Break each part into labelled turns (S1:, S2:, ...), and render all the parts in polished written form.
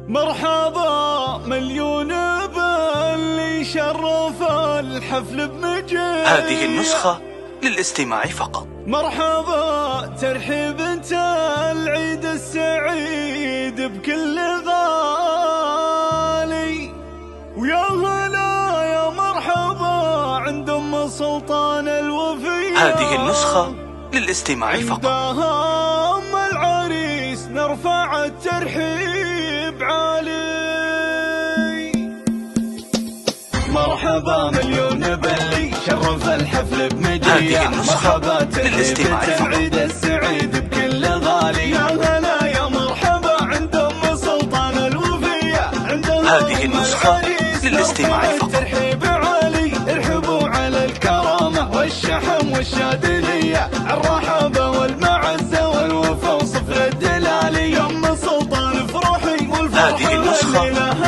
S1: مرحبا مليون باللي شرف الحفل بمجيء.
S2: هذه النسخة للاستماع فقط.
S1: مرحبا ترحيب انت العيد السعيد بكل غالي، ويا هلا يا مرحبا عند ام سلطان الوفية.
S2: هذه النسخة للاستماع فقط.
S1: عندها ام العريس نرفع الترحيب عالي. مرحبا مليون باللي شرف الحفل بمجيء.
S2: هذه النسخة للاستماع فقط.
S1: العيد السعيد بكل غالي، يا هلا يا مرحبا عند ام سلطان الوفية.
S2: هذه النسخة للاستماع فقط.
S1: ترحيب عالي، ارحبوا على الكرامة والشحم والشادلية، الرحابة والمعزة والوفا وصفر الدلالي. يا ام سلطان افرحي والفرحة
S2: هذه النسخة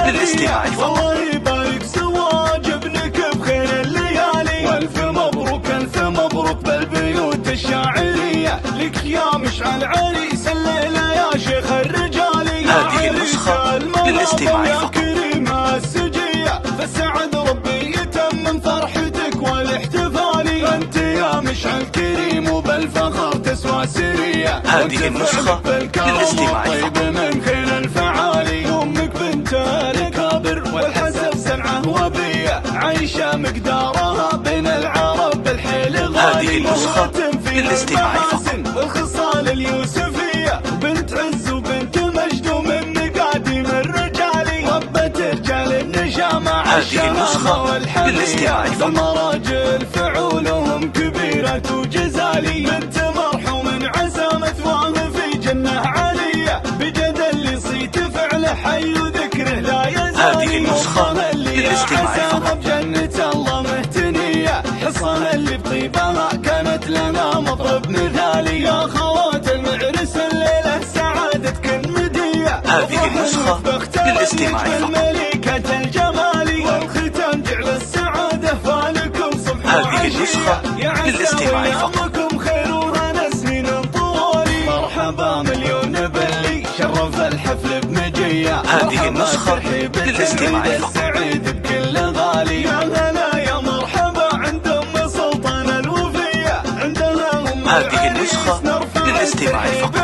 S2: للاستماع فقط.
S1: الله يبارك زواج ابنك بخير الليالي، والف مبروك الف مبروك بالبيوت الشاعرية، لك يا مشعل عريس الليلة يا شيخ الرجالي.
S2: هذه النسخة للاستماع فقط.
S1: كريمة السجية فسعد ربي يتمم فرحتك والاحتفالي، انت يا مشعل كريم وبالفخر تسوى سرية.
S2: هذه النسخة للاستماع فقط.
S1: من خير الفعالي، امك بنت الكابر والحسب سنعه وبية، عايشة مقدارها بين العرب بالحيل غالي.
S2: هذه النسخة للاستماع فقط.
S1: والخصال اليوسفية بنت عز وبنت مجد ومن مقاديم الرجالي، ربة رجال النجامة.
S2: هذه النسخة للاستماع فقط.
S1: المراجل فعولهم كبيرة وجزالي، بنت مرحوم عزامة واهب في جنة عالية، بجد اللي صيت فعله حي وذكره لا يزال.
S2: هذه النسخة للاستماع فقط.
S1: بجنة الله مهتنية، حصان اللي بطيبها كانت لنا مطرب مثالي، يا خوات المعرس الليلة سعادتك مدية.
S2: هذه النسخة للاستماع فقط.
S1: ملكة الجمال والختام جعل السعادة فالكم صبح.
S2: هذه النسخة للاستماع فقط.
S1: خير وهنا سنين طوالي. مرحبا مليون باللي شرف الحفل بمجية.
S2: هذه النسخة للاستماع فقط.
S1: السعيد بكل غالي، يا هلا يا مرحبا عند ام سلطان الوفية. عندها ام
S2: هذه النسخة للاستماع فقط.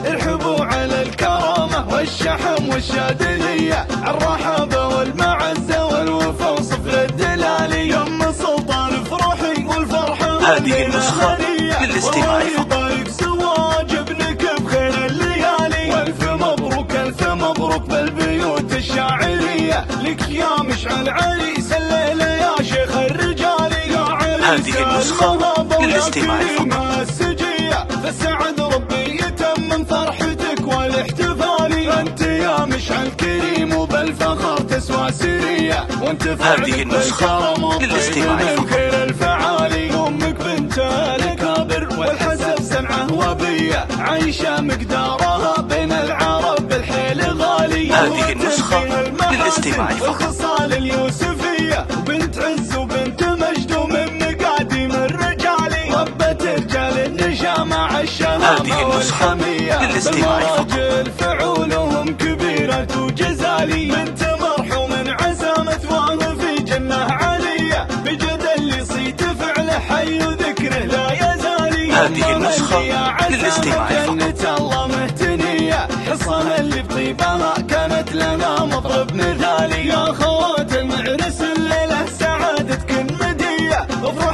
S1: ارحبوا على الكرامة والشحم والشادلية، الرحابة والمعزة والوفا وصفر الدلالي. يا ام سلطان افرحي والفرحة
S2: هذه النسخة للاستماع فقط.
S1: يبارك زواج ابنك بخير الليالي، والف مبروك الف مبروك بالبيوت الشاعرية، لك يا مشعل عريس الليلة يا شيخ الرجالي. يا عريس
S2: هذه النسخة للاستماع فقط.
S1: السجية فسعد ربي يتمم فرحتك والاحتفالي، انت يا مشعل كريم وبالفخر تسوى سرية، وانت
S2: هذه النسخة للاستماع فقط.
S1: خير الفعالي، امك بنت الكابر والحسب سنعه وبية، عايشة مقدارها بين العرب بالحيل غالي.
S2: هذه النسخة للاستماع فقط.
S1: والخصال اليوسفية بنت عز وبنت مجد ومن مقاديم الرجالي، ربة رجال النجامة الشهامة والحمية،
S2: للاستماع فقط.
S1: المراجل فعولهم كبيرة وجزالي، بنت مرحوم عزامة واهب في جنة عالية، بجد اللي صيت فعله حي وذكره لا يزالي.
S2: هذه النسخة للاستماع فقط.
S1: جنة الله مهتنية، حصان اللي بطيبها كانت لنا مطرب مثالي، يا خوات المعرس الليلة سعادتك مدية.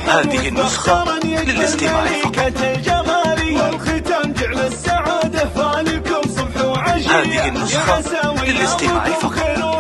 S2: هذه النسخة للاستماع فقط.
S1: الجمال والختام جعل السعادة فالكم صبح وعشية.
S2: هذه النسخة للاستماع فقط.